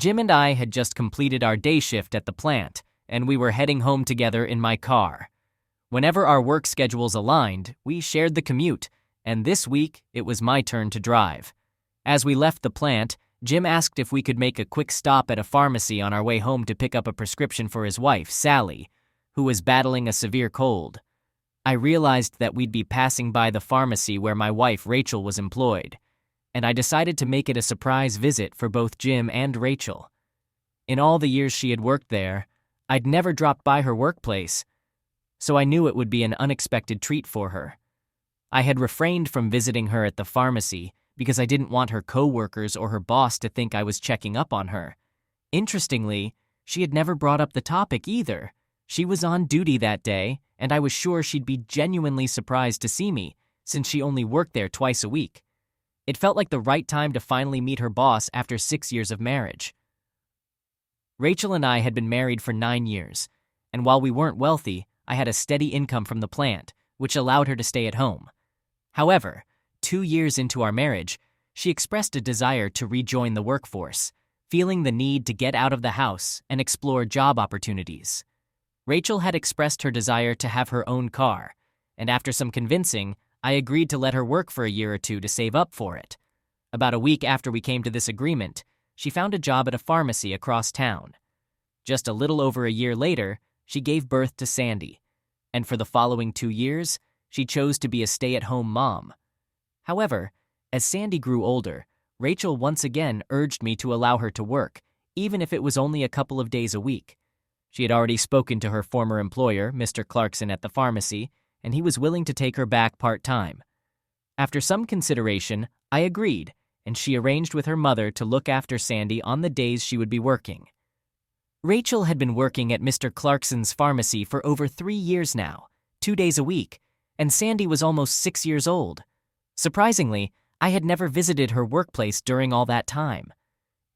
Jim and I had just completed our day shift at the plant, and we were heading home together in my car. Whenever our work schedules aligned, we shared the commute, and this week it was my turn to drive. As we left the plant, Jim asked if we could make a quick stop at a pharmacy on our way home to pick up a prescription for his wife, Sally, who was battling a severe cold. I realized that we'd be passing by the pharmacy where my wife, Rachel, was employed, and I decided to make it a surprise visit for both Jim and Rachel. In all the years she had worked there, I'd never dropped by her workplace, so I knew it would be an unexpected treat for her. I had refrained from visiting her at the pharmacy because I didn't want her coworkers or her boss to think I was checking up on her. Interestingly, she had never brought up the topic either. She was on duty that day, and I was sure she'd be genuinely surprised to see me, since she only worked there twice a week. It felt like the right time to finally meet her boss after 6 years of marriage. Rachel and I had been married for 9 years, and while we weren't wealthy, I had a steady income from the plant, which allowed her to stay at home. However, 2 years into our marriage, she expressed a desire to rejoin the workforce, feeling the need to get out of the house and explore job opportunities. Rachel had expressed her desire to have her own car, and after some convincing, I agreed to let her work for a year or two to save up for it. About a week after we came to this agreement, she found a job at a pharmacy across town. Just a little over a year later, she gave birth to Sandy, and for the following 2 years, she chose to be a stay-at-home mom. However, as Sandy grew older, Rachel once again urged me to allow her to work, even if it was only a couple of days a week. She had already spoken to her former employer, Mr. Clarkson, at the pharmacy, and he was willing to take her back part-time. After some consideration, I agreed, and she arranged with her mother to look after Sandy on the days she would be working. Rachel had been working at Mr. Clarkson's pharmacy for over 3 years now, 2 days a week, and Sandy was almost 6 years old. Surprisingly, I had never visited her workplace during all that time.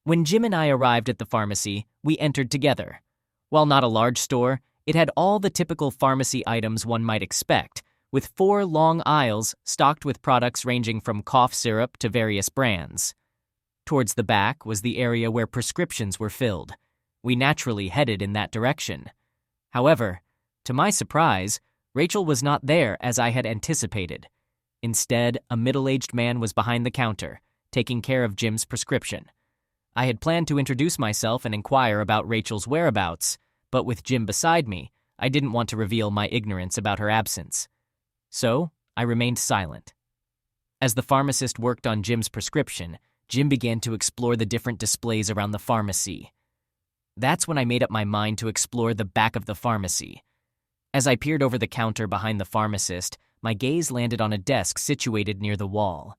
When Jim and I arrived at the pharmacy, we entered together. While not a large store, it had all the typical pharmacy items one might expect, with 4 long aisles stocked with products ranging from cough syrup to various brands. Towards the back was the area where prescriptions were filled. We naturally headed in that direction. However, to my surprise, Rachel was not there as I had anticipated. Instead, a middle-aged man was behind the counter, taking care of Jim's prescription. I had planned to introduce myself and inquire about Rachel's whereabouts, but with Jim beside me, I didn't want to reveal my ignorance about her absence. So, I remained silent. As the pharmacist worked on Jim's prescription, Jim began to explore the different displays around the pharmacy. That's when I made up my mind to explore the back of the pharmacy. As I peered over the counter behind the pharmacist, my gaze landed on a desk situated near the wall.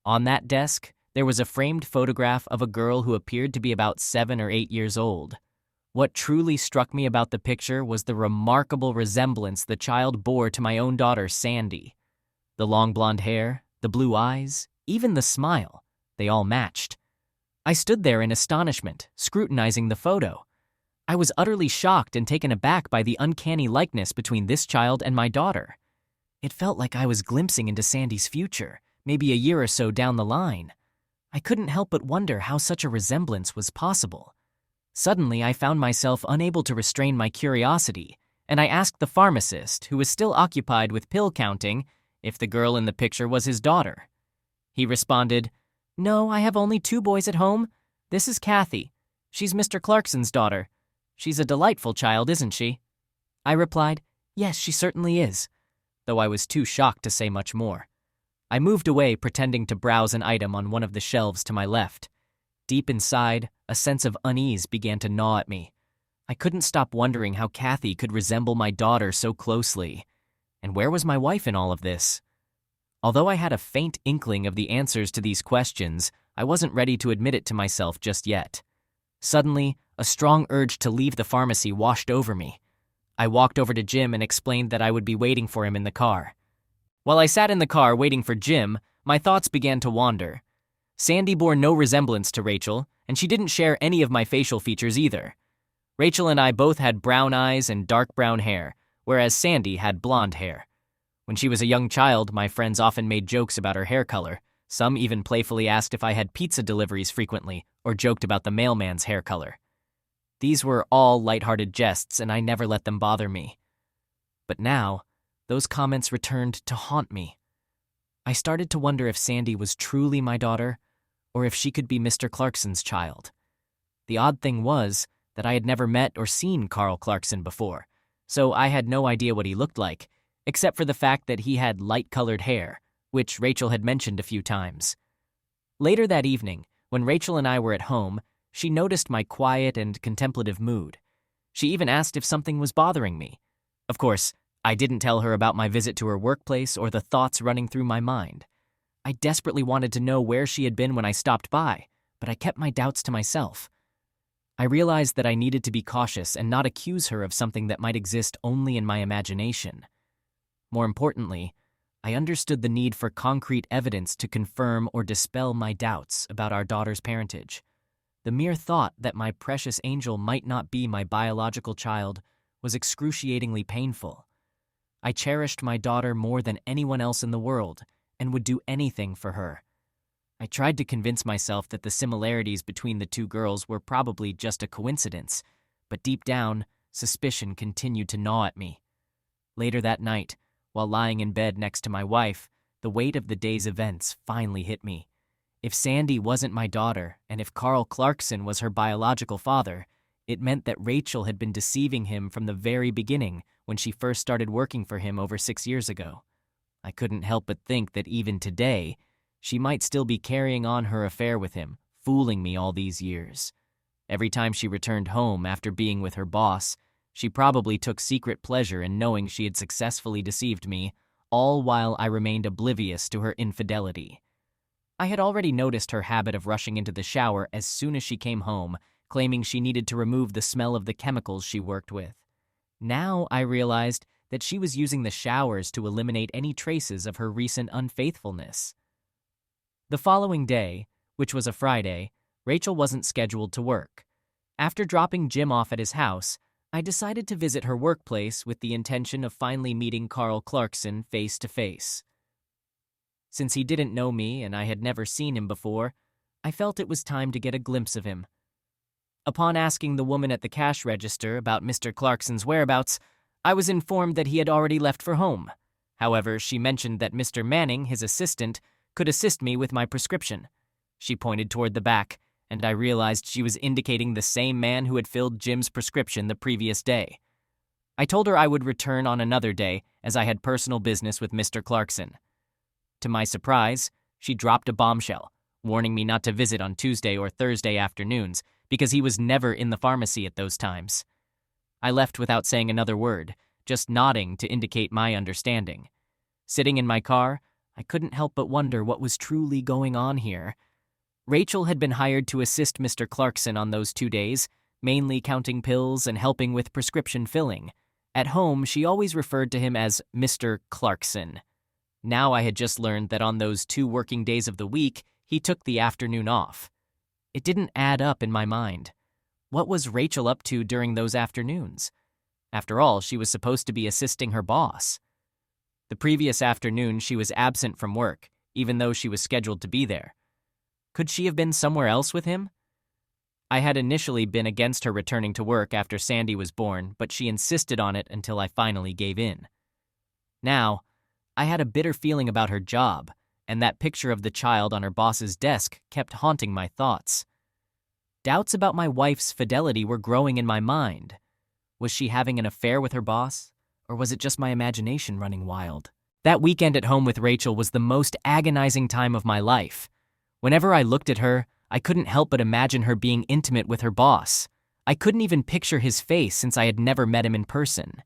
On that desk, there was a framed photograph of a girl who appeared to be about 7 or 8 years old. What truly struck me about the picture was the remarkable resemblance the child bore to my own daughter, Sandy. The long blonde hair, the blue eyes, even the smile, they all matched. I stood there in astonishment, scrutinizing the photo. I was utterly shocked and taken aback by the uncanny likeness between this child and my daughter. It felt like I was glimpsing into Sandy's future, maybe a year or so down the line. I couldn't help but wonder how such a resemblance was possible. Suddenly, I found myself unable to restrain my curiosity, and I asked the pharmacist, who was still occupied with pill counting, if the girl in the picture was his daughter. He responded, "No, I have only 2 boys at home. This is Kathy. She's Mr. Clarkson's daughter. She's a delightful child, isn't she?" I replied, "Yes, she certainly is," though I was too shocked to say much more. I moved away, pretending to browse an item on one of the shelves to my left. Deep inside, a sense of unease began to gnaw at me. I couldn't stop wondering how Kathy could resemble my daughter so closely. And where was my wife in all of this? Although I had a faint inkling of the answers to these questions, I wasn't ready to admit it to myself just yet. Suddenly, a strong urge to leave the pharmacy washed over me. I walked over to Jim and explained that I would be waiting for him in the car. While I sat in the car waiting for Jim, my thoughts began to wander. Sandy bore no resemblance to Rachel, and she didn't share any of my facial features either. Rachel and I both had brown eyes and dark brown hair, whereas Sandy had blonde hair. When she was a young child, my friends often made jokes about her hair color, Some even playfully asked if I had pizza deliveries frequently or joked about the mailman's hair color. These were all lighthearted jests, and I never let them bother me. But now, those comments returned to haunt me. I started to wonder if Sandy was truly my daughter, or if she could be Mr. Clarkson's child. The odd thing was that I had never met or seen Carl Clarkson before, so I had no idea what he looked like, except for the fact that he had light-colored hair, which Rachel had mentioned a few times. Later that evening, when Rachel and I were at home, she noticed my quiet and contemplative mood. She even asked if something was bothering me. Of course, I didn't tell her about my visit to her workplace or the thoughts running through my mind. I desperately wanted to know where she had been when I stopped by, but I kept my doubts to myself. I realized that I needed to be cautious and not accuse her of something that might exist only in my imagination. More importantly, I understood the need for concrete evidence to confirm or dispel my doubts about our daughter's parentage. The mere thought that my precious angel might not be my biological child was excruciatingly painful. I cherished my daughter more than anyone else in the world and would do anything for her. I tried to convince myself that the similarities between the two girls were probably just a coincidence, but deep down, suspicion continued to gnaw at me. Later that night, while lying in bed next to my wife, the weight of the day's events finally hit me. If Sandy wasn't my daughter, and if Carl Clarkson was her biological father, it meant that Rachel had been deceiving him from the very beginning when she first started working for him over 6 years ago. I couldn't help but think that even today, she might still be carrying on her affair with him, fooling me all these years. Every time she returned home after being with her boss, she probably took secret pleasure in knowing she had successfully deceived me, all while I remained oblivious to her infidelity. I had already noticed her habit of rushing into the shower as soon as she came home, claiming she needed to remove the smell of the chemicals she worked with. Now I realized that she was using the showers to eliminate any traces of her recent unfaithfulness. The following day, which was a Friday, Rachel wasn't scheduled to work. After dropping Jim off at his house, I decided to visit her workplace with the intention of finally meeting Carl Clarkson face to face. Since he didn't know me and I had never seen him before, I felt it was time to get a glimpse of him. Upon asking the woman at the cash register about Mr. Clarkson's whereabouts, I was informed that he had already left for home. However, she mentioned that Mr. Manning, his assistant, could assist me with my prescription. She pointed toward the back, and I realized she was indicating the same man who had filled Jim's prescription the previous day. I told her I would return on another day, as I had personal business with Mr. Clarkson. To my surprise, she dropped a bombshell, warning me not to visit on Tuesday or Thursday afternoons, because he was never in the pharmacy at those times. I left without saying another word, just nodding to indicate my understanding. Sitting in my car, I couldn't help but wonder what was truly going on here. Rachel had been hired to assist Mr. Clarkson on those 2 days, mainly counting pills and helping with prescription filling. At home, she always referred to him as Mr. Clarkson. Now I had just learned that on those 2 working days of the week, he took the afternoon off. It didn't add up in my mind. What was Rachel up to during those afternoons? After all, she was supposed to be assisting her boss. The previous afternoon, she was absent from work, even though she was scheduled to be there. Could she have been somewhere else with him? I had initially been against her returning to work after Sandy was born, but she insisted on it until I finally gave in. Now, I had a bitter feeling about her job, and that picture of the child on her boss's desk kept haunting my thoughts. Doubts about my wife's fidelity were growing in my mind. Was she having an affair with her boss, or was it just my imagination running wild? That weekend at home with Rachel was the most agonizing time of my life. Whenever I looked at her, I couldn't help but imagine her being intimate with her boss. I couldn't even picture his face since I had never met him in person.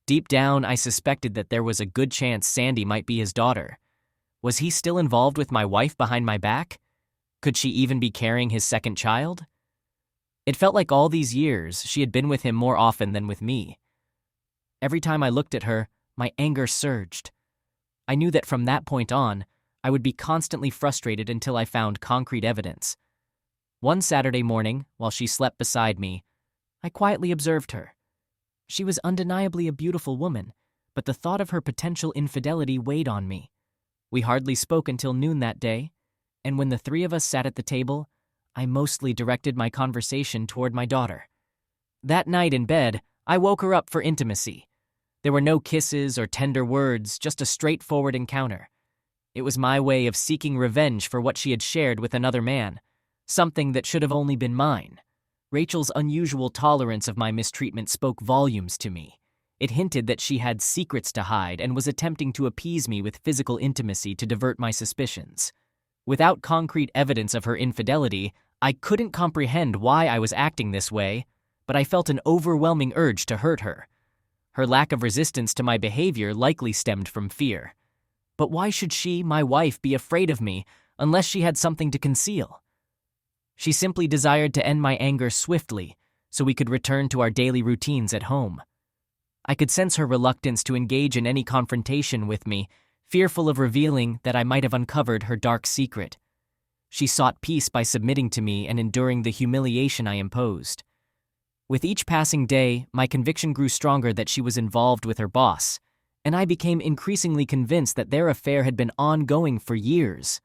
Deep down, I suspected that there was a good chance Sandy might be his daughter. Was he still involved with my wife behind my back? Could she even be carrying his second child? It felt like all these years she had been with him more often than with me. Every time I looked at her, my anger surged. I knew that from that point on, I would be constantly frustrated until I found concrete evidence. One Saturday morning, while she slept beside me, I quietly observed her. She was undeniably a beautiful woman, but the thought of her potential infidelity weighed on me. We hardly spoke until noon that day, and when the three of us sat at the table, I mostly directed my conversation toward my daughter. That night in bed, I woke her up for intimacy. There were no kisses or tender words, just a straightforward encounter. It was my way of seeking revenge for what she had shared with another man, something that should have only been mine. Rachel's unusual tolerance of my mistreatment spoke volumes to me. It hinted that she had secrets to hide and was attempting to appease me with physical intimacy to divert my suspicions. Without concrete evidence of her infidelity, I couldn't comprehend why I was acting this way, but I felt an overwhelming urge to hurt her. Her lack of resistance to my behavior likely stemmed from fear. But why should she, my wife, be afraid of me unless she had something to conceal? She simply desired to end my anger swiftly so we could return to our daily routines at home. I could sense her reluctance to engage in any confrontation with me, fearful of revealing that I might have uncovered her dark secret. She sought peace by submitting to me and enduring the humiliation I imposed. With each passing day, my conviction grew stronger that she was involved with her boss, and I became increasingly convinced that their affair had been ongoing for years.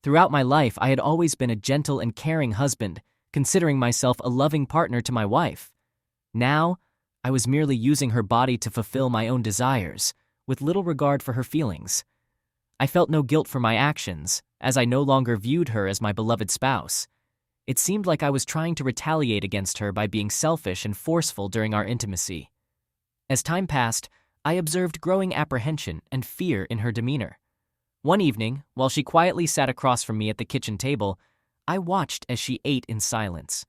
Throughout my life, I had always been a gentle and caring husband, considering myself a loving partner to my wife. Now, I was merely using her body to fulfill my own desires, with little regard for her feelings. I felt no guilt for my actions, as I no longer viewed her as my beloved spouse. It seemed like I was trying to retaliate against her by being selfish and forceful during our intimacy. As time passed, I observed growing apprehension and fear in her demeanor. One evening, while she quietly sat across from me at the kitchen table, I watched as she ate in silence.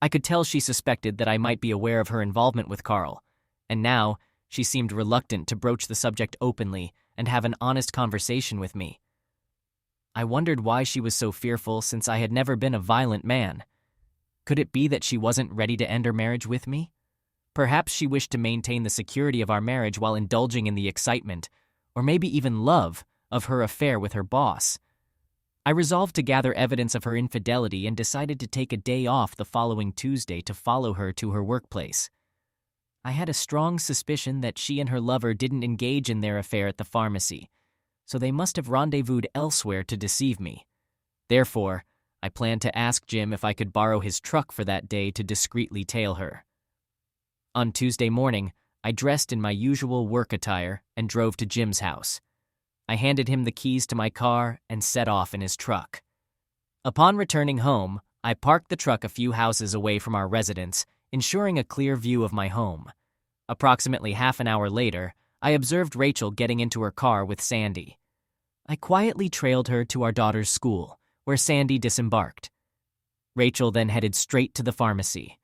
I could tell she suspected that I might be aware of her involvement with Carl, and now she seemed reluctant to broach the subject openly and have an honest conversation with me. I wondered why she was so fearful since I had never been a violent man. Could it be that she wasn't ready to end her marriage with me? Perhaps she wished to maintain the security of our marriage while indulging in the excitement, or maybe even love, of her affair with her boss. I resolved to gather evidence of her infidelity and decided to take a day off the following Tuesday to follow her to her workplace. I had a strong suspicion that she and her lover didn't engage in their affair at the pharmacy, so they must have rendezvoused elsewhere to deceive me. Therefore, I planned to ask Jim if I could borrow his truck for that day to discreetly tail her. On Tuesday morning, I dressed in my usual work attire and drove to Jim's house. I handed him the keys to my car and set off in his truck. Upon returning home, I parked the truck a few houses away from our residence, ensuring a clear view of my home. Approximately half an hour later, I observed Rachel getting into her car with Sandy. I quietly trailed her to our daughter's school, where Sandy disembarked. Rachel then headed straight to the pharmacy.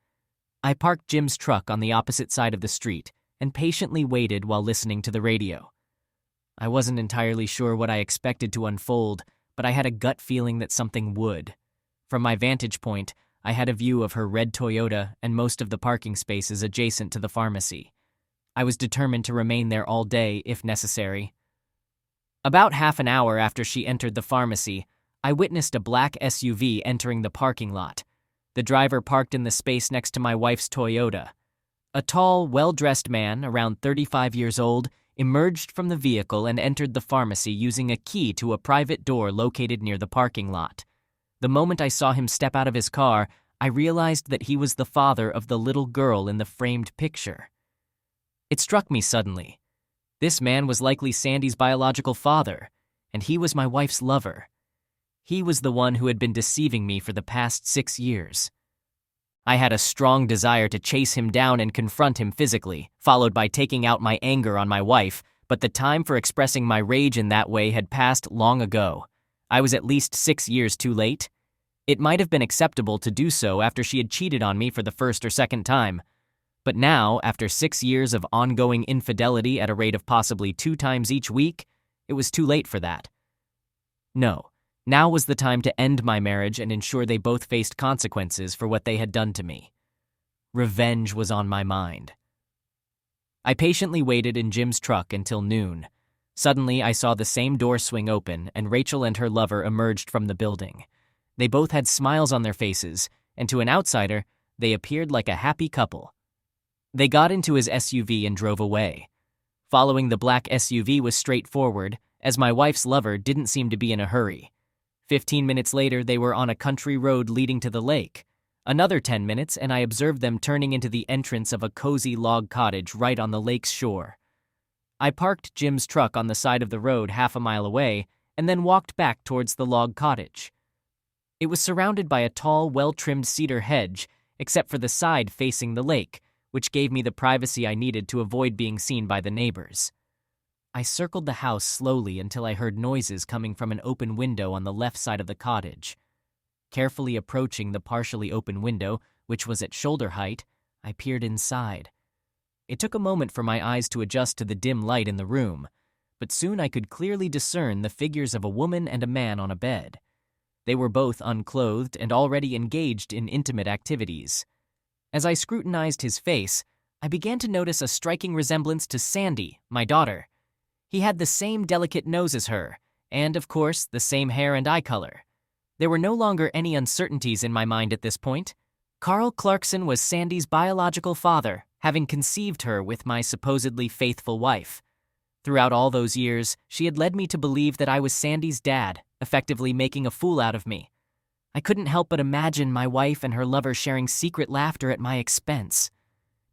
I parked Jim's truck on the opposite side of the street and patiently waited while listening to the radio. I wasn't entirely sure what I expected to unfold, but I had a gut feeling that something would. From my vantage point, I had a view of her red Toyota and most of the parking spaces adjacent to the pharmacy. I was determined to remain there all day, if necessary. About half an hour after she entered the pharmacy, I witnessed a black SUV entering the parking lot. The driver parked in the space next to my wife's Toyota. A tall, well-dressed man, around 35 years old, emerged from the vehicle and entered the pharmacy using a key to a private door located near the parking lot. The moment I saw him step out of his car, I realized that he was the father of the little girl in the framed picture. It struck me suddenly. This man was likely Sandy's biological father, and he was my wife's lover. He was the one who had been deceiving me for the past 6 years. I had a strong desire to chase him down and confront him physically, followed by taking out my anger on my wife, but the time for expressing my rage in that way had passed long ago. I was at least 6 years too late. It might have been acceptable to do so after she had cheated on me for the first or second time. But now, after 6 years of ongoing infidelity at a rate of possibly 2 times each week, it was too late for that. No, now was the time to end my marriage and ensure they both faced consequences for what they had done to me. Revenge was on my mind. I patiently waited in Jim's truck until noon. Suddenly, I saw the same door swing open and Rachel and her lover emerged from the building. They both had smiles on their faces, and to an outsider, they appeared like a happy couple. They got into his SUV and drove away. Following the black SUV was straightforward, as my wife's lover didn't seem to be in a hurry. 15 minutes later, they were on a country road leading to the lake. Another 10 minutes, and I observed them turning into the entrance of a cozy log cottage right on the lake's shore. I parked Jim's truck on the side of the road half a mile away and then walked back towards the log cottage. It was surrounded by a tall, well-trimmed cedar hedge, except for the side facing the lake, which gave me the privacy I needed to avoid being seen by the neighbors. I circled the house slowly until I heard noises coming from an open window on the left side of the cottage. Carefully approaching the partially open window, which was at shoulder height, I peered inside. It took a moment for my eyes to adjust to the dim light in the room, but soon I could clearly discern the figures of a woman and a man on a bed. They were both unclothed and already engaged in intimate activities. As I scrutinized his face, I began to notice a striking resemblance to Sandy, my daughter. He had the same delicate nose as her, and, of course, the same hair and eye color. There were no longer any uncertainties in my mind at this point. Carl Clarkson was Sandy's biological father, having conceived her with my supposedly faithful wife. Throughout all those years, she had led me to believe that I was Sandy's dad, effectively making a fool out of me. I couldn't help but imagine my wife and her lover sharing secret laughter at my expense.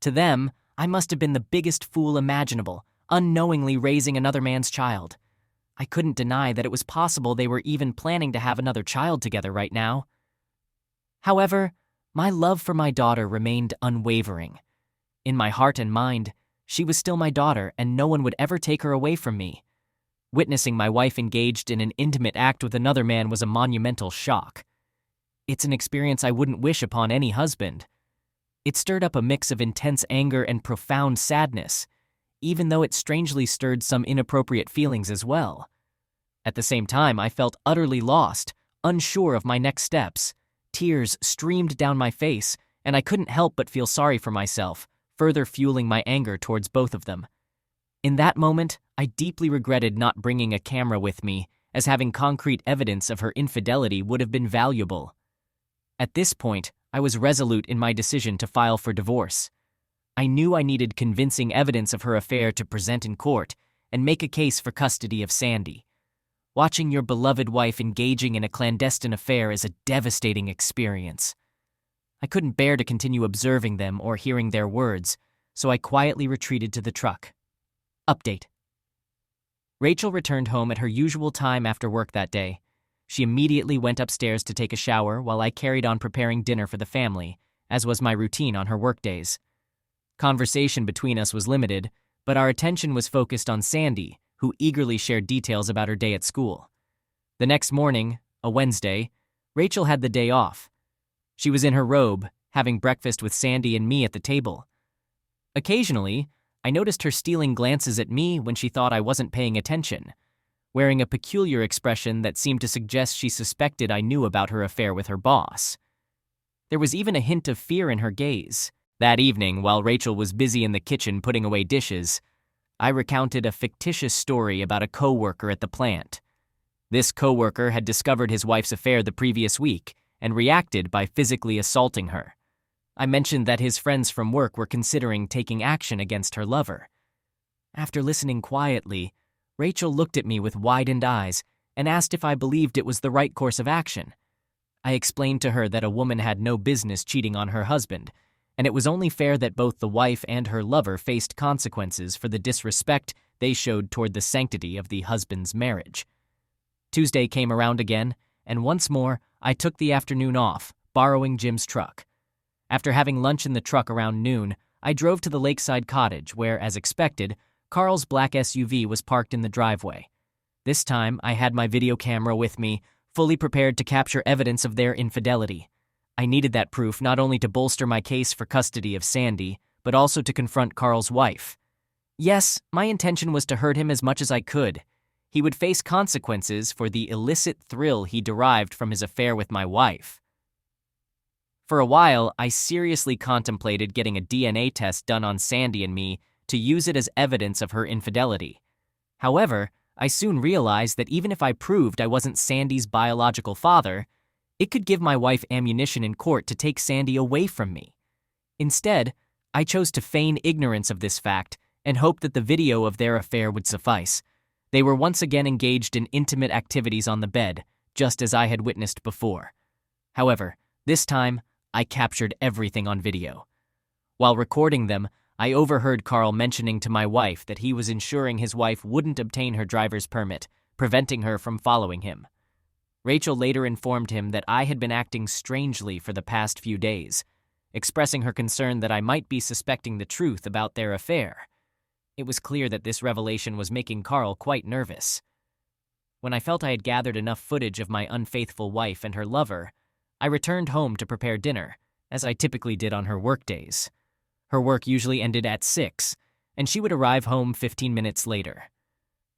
To them, I must have been the biggest fool imaginable, unknowingly raising another man's child. I couldn't deny that it was possible they were even planning to have another child together right now. However, my love for my daughter remained unwavering. In my heart and mind, she was still my daughter, and no one would ever take her away from me. Witnessing my wife engaged in an intimate act with another man was a monumental shock. It's an experience I wouldn't wish upon any husband. It stirred up a mix of intense anger and profound sadness, even though it strangely stirred some inappropriate feelings as well. At the same time, I felt utterly lost, unsure of my next steps. Tears streamed down my face, and I couldn't help but feel sorry for myself, further fueling my anger towards both of them. In that moment, I deeply regretted not bringing a camera with me, as having concrete evidence of her infidelity would have been valuable. At this point, I was resolute in my decision to file for divorce. I knew I needed convincing evidence of her affair to present in court and make a case for custody of Sandy. Watching your beloved wife engaging in a clandestine affair is a devastating experience. I couldn't bear to continue observing them or hearing their words, so I quietly retreated to the truck. Update. Rachel returned home at her usual time after work that day. She immediately went upstairs to take a shower while I carried on preparing dinner for the family, as was my routine on her workdays. Conversation between us was limited, but our attention was focused on Sandy, who eagerly shared details about her day at school. The next morning, a Wednesday, Rachel had the day off. She was in her robe, having breakfast with Sandy and me at the table. Occasionally, I noticed her stealing glances at me when she thought I wasn't paying attention, wearing a peculiar expression that seemed to suggest she suspected I knew about her affair with her boss. There was even a hint of fear in her gaze. That evening, while Rachel was busy in the kitchen putting away dishes, I recounted a fictitious story about a coworker at the plant. This coworker had discovered his wife's affair the previous week and reacted by physically assaulting her. I mentioned that his friends from work were considering taking action against her lover. After listening quietly, Rachel looked at me with widened eyes and asked if I believed it was the right course of action. I explained to her that a woman had no business cheating on her husband, and it was only fair that both the wife and her lover faced consequences for the disrespect they showed toward the sanctity of the husband's marriage. Tuesday came around again, and once more, I took the afternoon off, borrowing Jim's truck. After having lunch in the truck around noon, I drove to the lakeside cottage where, as expected, Carl's black SUV was parked in the driveway. This time, I had my video camera with me, fully prepared to capture evidence of their infidelity. I needed that proof not only to bolster my case for custody of Sandy, but also to confront Carl's wife. Yes, my intention was to hurt him as much as I could. He would face consequences for the illicit thrill he derived from his affair with my wife. For a while, I seriously contemplated getting a DNA test done on Sandy and me to use it as evidence of her infidelity. However, I soon realized that even if I proved I wasn't Sandy's biological father, it could give my wife ammunition in court to take Sandy away from me. Instead, I chose to feign ignorance of this fact and hoped that the video of their affair would suffice. They were once again engaged in intimate activities on the bed, just as I had witnessed before. However, this time, I captured everything on video. While recording them, I overheard Carl mentioning to my wife that he was ensuring his wife wouldn't obtain her driver's permit, preventing her from following him. Rachel later informed him that I had been acting strangely for the past few days, expressing her concern that I might be suspecting the truth about their affair. It was clear that this revelation was making Carl quite nervous. When I felt I had gathered enough footage of my unfaithful wife and her lover, I returned home to prepare dinner, as I typically did on her workdays. Her work usually ended at 6, and she would arrive home 15 minutes later.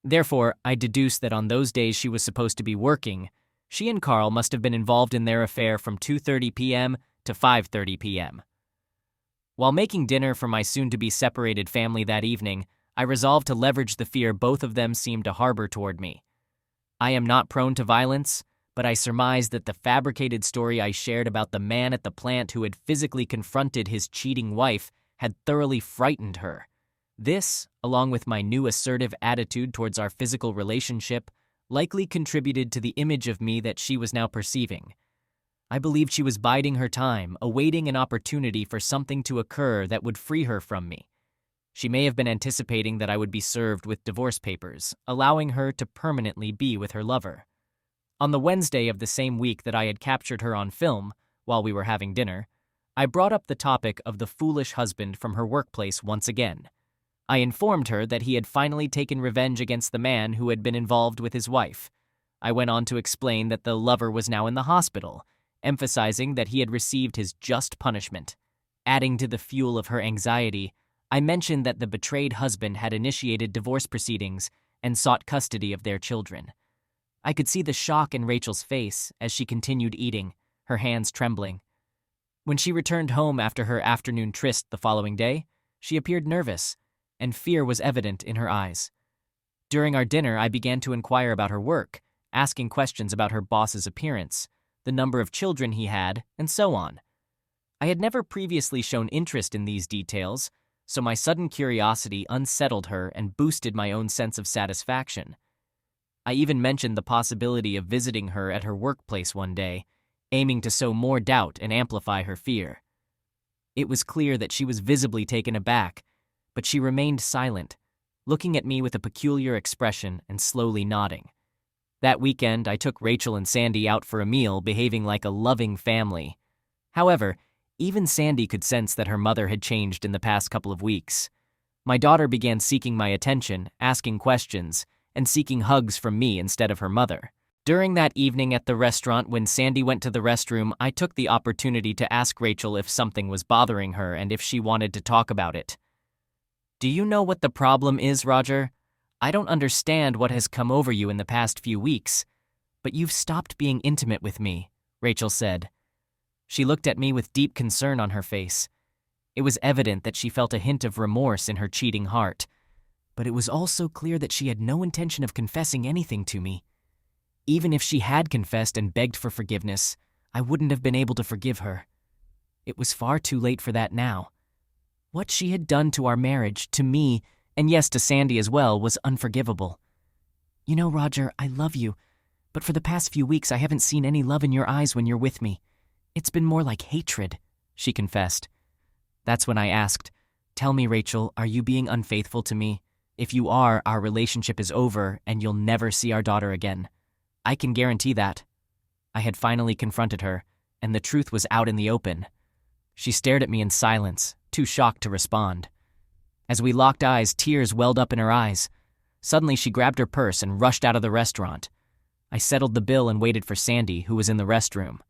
Therefore, I deduced that on those days she was supposed to be working, she and Carl must have been involved in their affair from 2:30 p.m. to 5:30 p.m. While making dinner for my soon-to-be separated family that evening, I resolved to leverage the fear both of them seemed to harbor toward me. I am not prone to violence, but I surmised that the fabricated story I shared about the man at the plant who had physically confronted his cheating wife had thoroughly frightened her. This, along with my new assertive attitude towards our physical relationship, likely contributed to the image of me that she was now perceiving. I believed she was biding her time, awaiting an opportunity for something to occur that would free her from me. She may have been anticipating that I would be served with divorce papers, allowing her to permanently be with her lover. On the Wednesday of the same week that I had captured her on film, while we were having dinner, I brought up the topic of the foolish husband from her workplace once again. I informed her that he had finally taken revenge against the man who had been involved with his wife. I went on to explain that the lover was now in the hospital, emphasizing that he had received his just punishment. Adding to the fuel of her anxiety, I mentioned that the betrayed husband had initiated divorce proceedings and sought custody of their children. I could see the shock in Rachel's face as she continued eating, her hands trembling. When she returned home after her afternoon tryst the following day, she appeared nervous, and fear was evident in her eyes. During our dinner, I began to inquire about her work, asking questions about her boss's appearance, the number of children he had, and so on. I had never previously shown interest in these details, so my sudden curiosity unsettled her and boosted my own sense of satisfaction. I even mentioned the possibility of visiting her at her workplace one day, aiming to sow more doubt and amplify her fear. It was clear that she was visibly taken aback, but she remained silent, looking at me with a peculiar expression and slowly nodding. That weekend, I took Rachel and Sandy out for a meal, behaving like a loving family. However, even Sandy could sense that her mother had changed in the past couple of weeks. My daughter began seeking my attention, asking questions, and seeking hugs from me instead of her mother. During that evening at the restaurant, when Sandy went to the restroom, I took the opportunity to ask Rachel if something was bothering her and if she wanted to talk about it. "Do you know what the problem is, Roger? I don't understand what has come over you in the past few weeks, but you've stopped being intimate with me," Rachel said. She looked at me with deep concern on her face. It was evident that she felt a hint of remorse in her cheating heart, but it was also clear that she had no intention of confessing anything to me. Even if she had confessed and begged for forgiveness, I wouldn't have been able to forgive her. It was far too late for that now. What she had done to our marriage, to me, and yes, to Sandy as well, was unforgivable. "You know, Roger, I love you, but for the past few weeks I haven't seen any love in your eyes when you're with me. It's been more like hatred," she confessed. That's when I asked, "Tell me, Rachel, are you being unfaithful to me? If you are, our relationship is over and you'll never see our daughter again. I can guarantee that." I had finally confronted her, and the truth was out in the open. She stared at me in silence, too shocked to respond. As we locked eyes, tears welled up in her eyes. Suddenly, she grabbed her purse and rushed out of the restaurant. I settled the bill and waited for Sandy, who was in the restroom.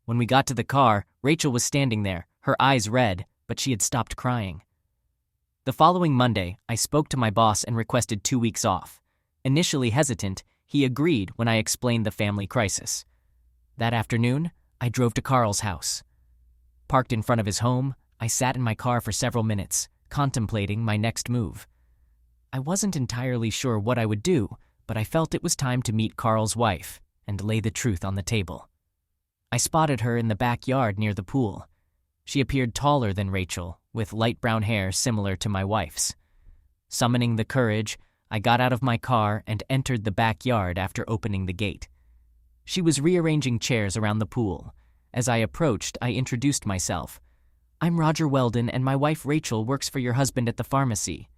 When we got to the car, Rachel was standing there, her eyes red, but she had stopped crying. The following Monday, I spoke to my boss and requested 2 weeks off. Initially hesitant, he agreed when I explained the family crisis. That afternoon, I drove to Carl's house. Parked in front of his home, I sat in my car for several minutes, contemplating my next move. I wasn't entirely sure what I would do, but I felt it was time to meet Carl's wife and lay the truth on the table. I spotted her in the backyard near the pool. She appeared taller than Rachel, with light brown hair similar to my wife's. Summoning the courage, I got out of my car and entered the backyard after opening the gate. She was rearranging chairs around the pool. As I approached, I introduced myself. "I'm Roger Weldon, and my wife Rachel works for your husband at the pharmacy."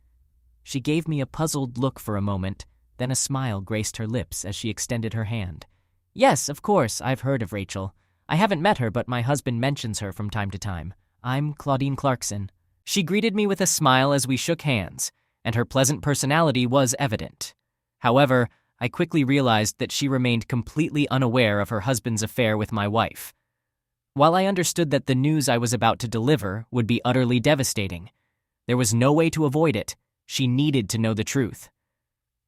She gave me a puzzled look for a moment, then a smile graced her lips as she extended her hand. "Yes, of course, I've heard of Rachel. I haven't met her, but my husband mentions her from time to time. I'm Claudine Clarkson." She greeted me with a smile as we shook hands, and her pleasant personality was evident. However, I quickly realized that she remained completely unaware of her husband's affair with my wife. While I understood that the news I was about to deliver would be utterly devastating, there was no way to avoid it. She needed to know the truth.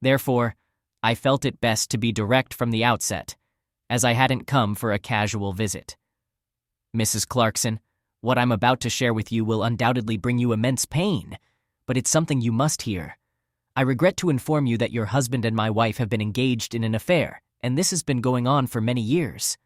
Therefore, I felt it best to be direct from the outset, as I hadn't come for a casual visit. "Mrs. Clarkson, what I'm about to share with you will undoubtedly bring you immense pain, but it's something you must hear. I regret to inform you that your husband and my wife have been engaged in an affair, and this has been going on for many years."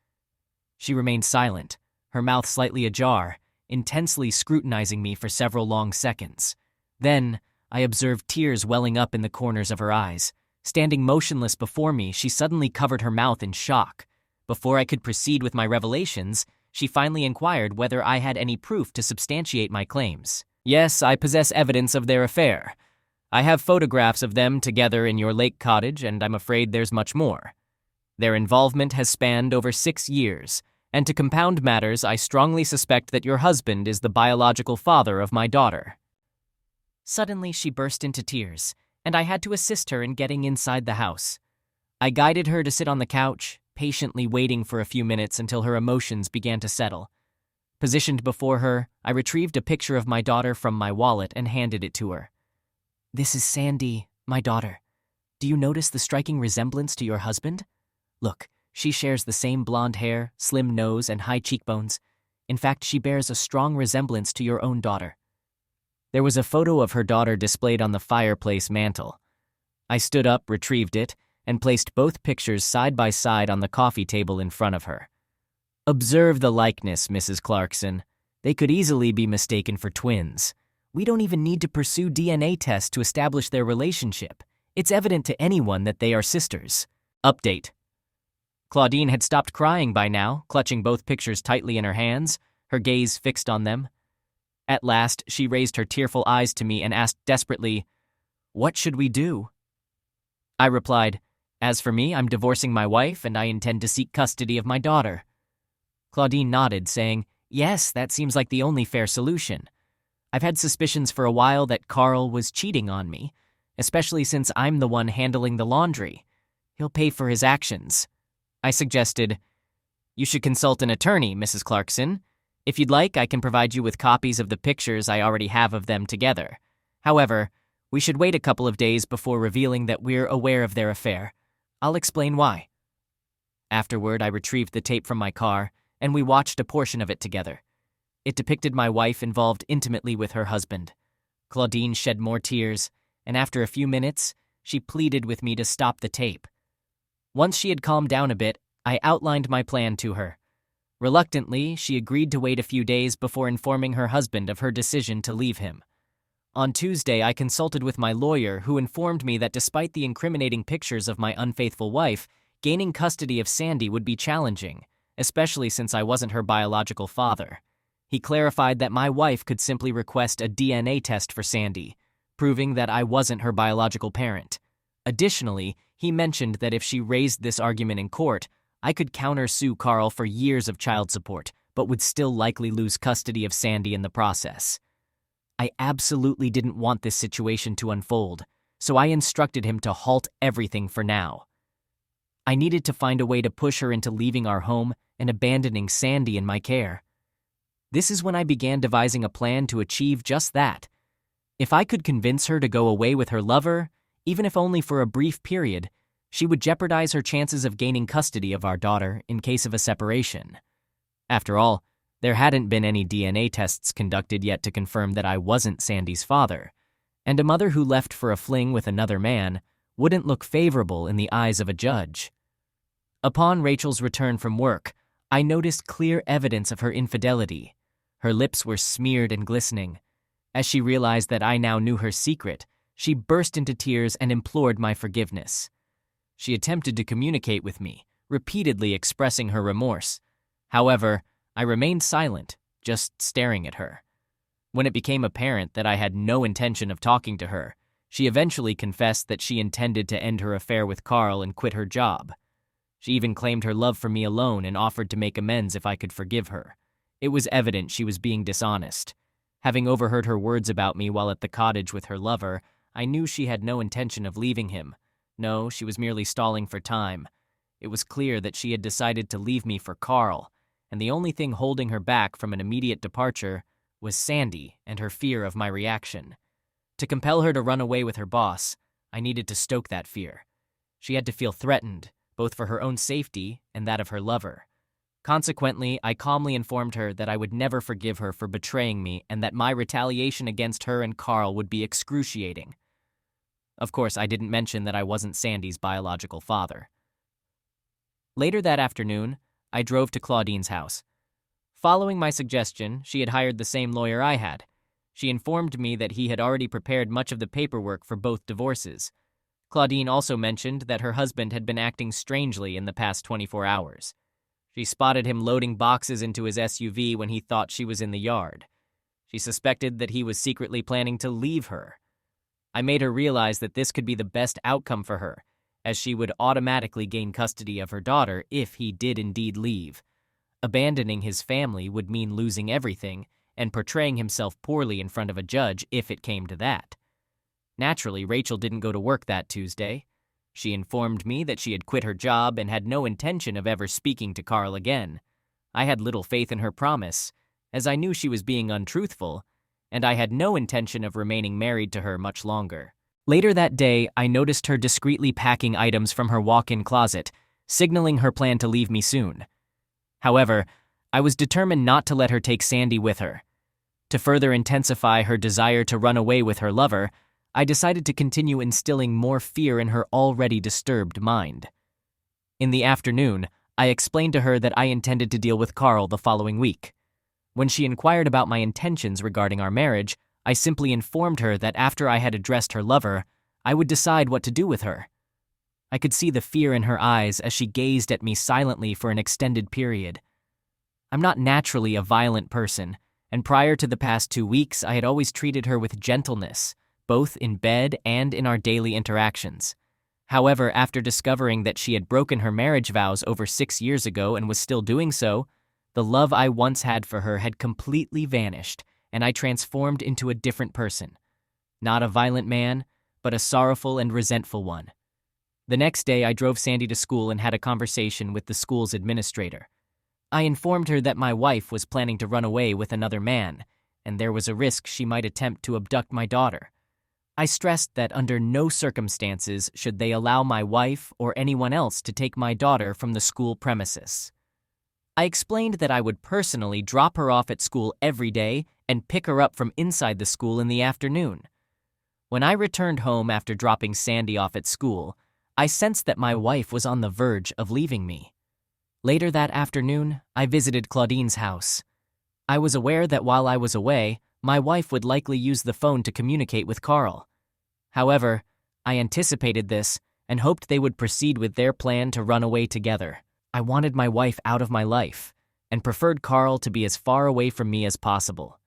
She remained silent, her mouth slightly ajar, intensely scrutinizing me for several long seconds. Then, I observed tears welling up in the corners of her eyes. Standing motionless before me, she suddenly covered her mouth in shock. Before I could proceed with my revelations, she finally inquired whether I had any proof to substantiate my claims. "Yes, I possess evidence of their affair. I have photographs of them together in your lake cottage, and I'm afraid there's much more. Their involvement has spanned over 6 years, and to compound matters, I strongly suspect that your husband is the biological father of my daughter." Suddenly, she burst into tears, and I had to assist her in getting inside the house. I guided her to sit on the couch, patiently waiting for a few minutes until her emotions began to settle. Positioned before her, I retrieved a picture of my daughter from my wallet and handed it to her. "This is Sandy, my daughter. Do you notice the striking resemblance to your husband? Look, she shares the same blonde hair, slim nose, and high cheekbones. In fact, she bears a strong resemblance to your own daughter." There was a photo of her daughter displayed on the fireplace mantel. I stood up, retrieved it, and placed both pictures side by side on the coffee table in front of her. "Observe the likeness, Mrs. Clarkson. They could easily be mistaken for twins. We don't even need to pursue DNA tests to establish their relationship. It's evident to anyone that they are sisters." Update. Claudine had stopped crying by now, clutching both pictures tightly in her hands, her gaze fixed on them. At last, she raised her tearful eyes to me and asked desperately, "What should we do?" I replied, "As for me, I'm divorcing my wife and I intend to seek custody of my daughter." Claudine nodded, saying, "Yes, that seems like the only fair solution. I've had suspicions for a while that Carl was cheating on me, especially since I'm the one handling the laundry. He'll pay for his actions." I suggested, "You should consult an attorney, Mrs. Clarkson. If you'd like, I can provide you with copies of the pictures I already have of them together. However, we should wait a couple of days before revealing that we're aware of their affair. I'll explain why." Afterward, I retrieved the tape from my car, and we watched a portion of it together. It depicted my wife involved intimately with her husband. Claudine shed more tears, and after a few minutes, she pleaded with me to stop the tape. Once she had calmed down a bit, I outlined my plan to her. Reluctantly, she agreed to wait a few days before informing her husband of her decision to leave him. On Tuesday, I consulted with my lawyer, who informed me that despite the incriminating pictures of my unfaithful wife, gaining custody of Sandy would be challenging, especially since I wasn't her biological father. He clarified that my wife could simply request a DNA test for Sandy, proving that I wasn't her biological parent. Additionally, he mentioned that if she raised this argument in court, I could counter-sue Carl for years of child support, but would still likely lose custody of Sandy in the process. I absolutely didn't want this situation to unfold, so I instructed him to halt everything for now. I needed to find a way to push her into leaving our home and abandoning Sandy in my care. This is when I began devising a plan to achieve just that. If I could convince her to go away with her lover, even if only for a brief period, she would jeopardize her chances of gaining custody of our daughter in case of a separation. After all, there hadn't been any DNA tests conducted yet to confirm that I wasn't Sandy's father, and a mother who left for a fling with another man wouldn't look favorable in the eyes of a judge. Upon Rachel's return from work, I noticed clear evidence of her infidelity. Her lips were smeared and glistening. As she realized that I now knew her secret, She burst into tears and implored my forgiveness. She attempted to communicate with me, repeatedly expressing her remorse. However, I remained silent, just staring at her. When it became apparent that I had no intention of talking to her, she eventually confessed that she intended to end her affair with Carl and quit her job. She even claimed her love for me alone and offered to make amends if I could forgive her. It was evident she was being dishonest. Having overheard her words about me while at the cottage with her lover, I knew she had no intention of leaving him. No, she was merely stalling for time. It was clear that she had decided to leave me for Carl, and the only thing holding her back from an immediate departure was Sandy and her fear of my reaction. To compel her to run away with her boss, I needed to stoke that fear. She had to feel threatened, both for her own safety and that of her lover. Consequently, I calmly informed her that I would never forgive her for betraying me and that my retaliation against her and Carl would be excruciating. Of course, I didn't mention that I wasn't Sandy's biological father. Later that afternoon, I drove to Claudine's house. Following my suggestion, she had hired the same lawyer I had. She informed me that he had already prepared much of the paperwork for both divorces. Claudine also mentioned that her husband had been acting strangely in the past 24 hours. She spotted him loading boxes into his SUV when he thought she was in the yard. She suspected that he was secretly planning to leave her. I made her realize that this could be the best outcome for her, as she would automatically gain custody of her daughter if he did indeed leave. Abandoning his family would mean losing everything and portraying himself poorly in front of a judge if it came to that. Naturally, Rachel didn't go to work that Tuesday. She informed me that she had quit her job and had no intention of ever speaking to Carl again. I had little faith in her promise, as I knew she was being untruthful, and I had no intention of remaining married to her much longer. Later that day, I noticed her discreetly packing items from her walk-in closet, signaling her plan to leave me soon. However, I was determined not to let her take Sandy with her. To further intensify her desire to run away with her lover, I decided to continue instilling more fear in her already disturbed mind. In the afternoon, I explained to her that I intended to deal with Carl the following week. When she inquired about my intentions regarding our marriage, I simply informed her that after I had addressed her lover, I would decide what to do with her. I could see the fear in her eyes as she gazed at me silently for an extended period. I'm not naturally a violent person, and prior to the past 2 weeks, I had always treated her with gentleness, both in bed and in our daily interactions. However, after discovering that she had broken her marriage vows over 6 years ago and was still doing so, the love I once had for her had completely vanished, and I transformed into a different person. Not a violent man, but a sorrowful and resentful one. The next day, I drove Sandy to school and had a conversation with the school's administrator. I informed her that my wife was planning to run away with another man, and there was a risk she might attempt to abduct my daughter. I stressed that under no circumstances should they allow my wife or anyone else to take my daughter from the school premises. I explained that I would personally drop her off at school every day and pick her up from inside the school in the afternoon. When I returned home after dropping Sandy off at school, I sensed that my wife was on the verge of leaving me. Later that afternoon, I visited Claudine's house. I was aware that while I was away, my wife would likely use the phone to communicate with Carl. However, I anticipated this and hoped they would proceed with their plan to run away together. I wanted my wife out of my life and preferred Carl to be as far away from me as possible.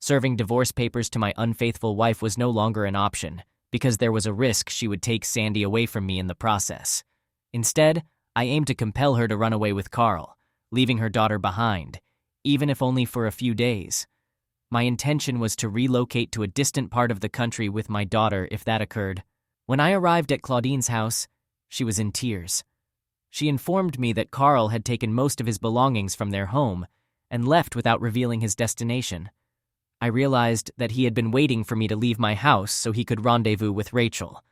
Serving divorce papers to my unfaithful wife was no longer an option because there was a risk she would take Sandy away from me in the process. Instead, I aimed to compel her to run away with Carl, leaving her daughter behind, even if only for a few days. My intention was to relocate to a distant part of the country with my daughter if that occurred. When I arrived at Claudine's house, she was in tears. She informed me that Carl had taken most of his belongings from their home and left without revealing his destination. I realized that he had been waiting for me to leave my house so he could rendezvous with Rachel.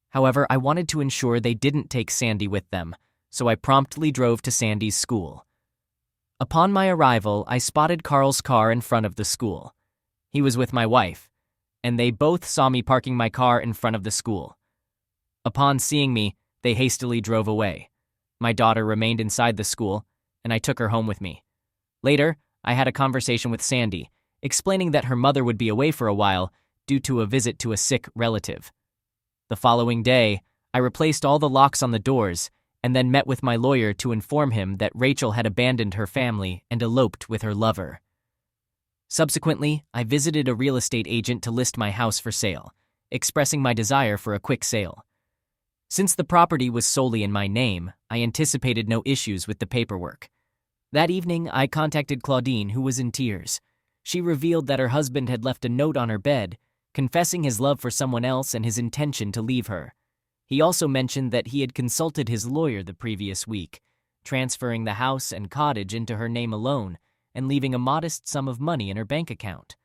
However, I wanted to ensure they didn't take Sandy with them, so I promptly drove to Sandy's school. Upon my arrival, I spotted Carl's car in front of the school. He was with my wife, and they both saw me parking my car in front of the school. Upon seeing me, they hastily drove away. My daughter remained inside the school, and I took her home with me. Later, I had a conversation with Sandy, explaining that her mother would be away for a while due to a visit to a sick relative. The following day, I replaced all the locks on the doors and then met with my lawyer to inform him that Rachel had abandoned her family and eloped with her lover. Subsequently, I visited a real estate agent to list my house for sale, expressing my desire for a quick sale. Since the property was solely in my name, I anticipated no issues with the paperwork. That evening, I contacted Claudine, who was in tears. She revealed that her husband had left a note on her bed, confessing his love for someone else and his intention to leave her. He also mentioned that he had consulted his lawyer the previous week, transferring the house and cottage into her name alone and leaving a modest sum of money in her bank account.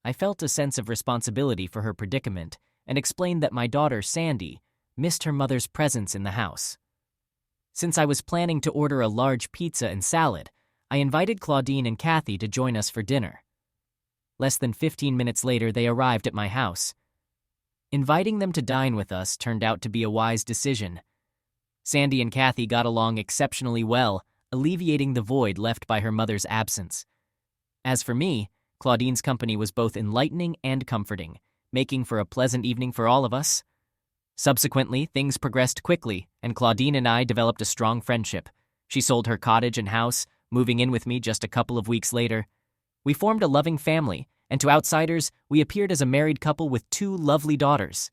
I felt a sense of responsibility for her predicament and explained that my daughter, Sandy, missed her mother's presence in the house. Since I was planning to order a large pizza and salad, I invited Claudine and Kathy to join us for dinner. Less than 15 minutes later, they arrived at my house. Inviting them to dine with us turned out to be a wise decision. Sandy and Kathy got along exceptionally well, alleviating the void left by her mother's absence. As for me, Claudine's company was both enlightening and comforting, making for a pleasant evening for all of us. Subsequently, things progressed quickly, and Claudine and I developed a strong friendship. She sold her cottage and house, moving in with me just a couple of weeks later. We formed a loving family, and to outsiders, we appeared as a married couple with 2 lovely daughters.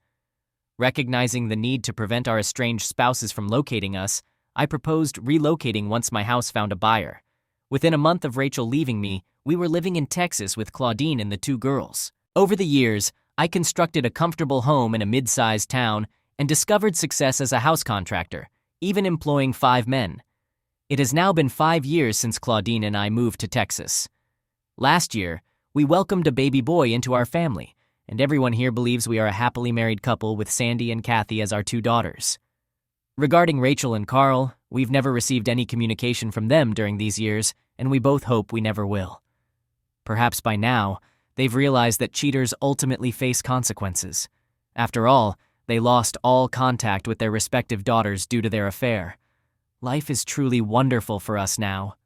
Recognizing the need to prevent our estranged spouses from locating us, I proposed relocating once my house found a buyer. Within a month of Rachel leaving me, we were living in Texas with Claudine and the 2 girls. Over the years, I constructed a comfortable home in a mid-sized town and discovered success as a house contractor, even employing 5 men. It has now been 5 years since Claudine and I moved to Texas. Last year, we welcomed a baby boy into our family, and everyone here believes we are a happily married couple with Sandy and Kathy as our 2 daughters. Regarding Rachel and Carl, we've never received any communication from them during these years, and we both hope we never will. Perhaps by now, they've realized that cheaters ultimately face consequences. After all, they lost all contact with their respective daughters due to their affair. Life is truly wonderful for us now.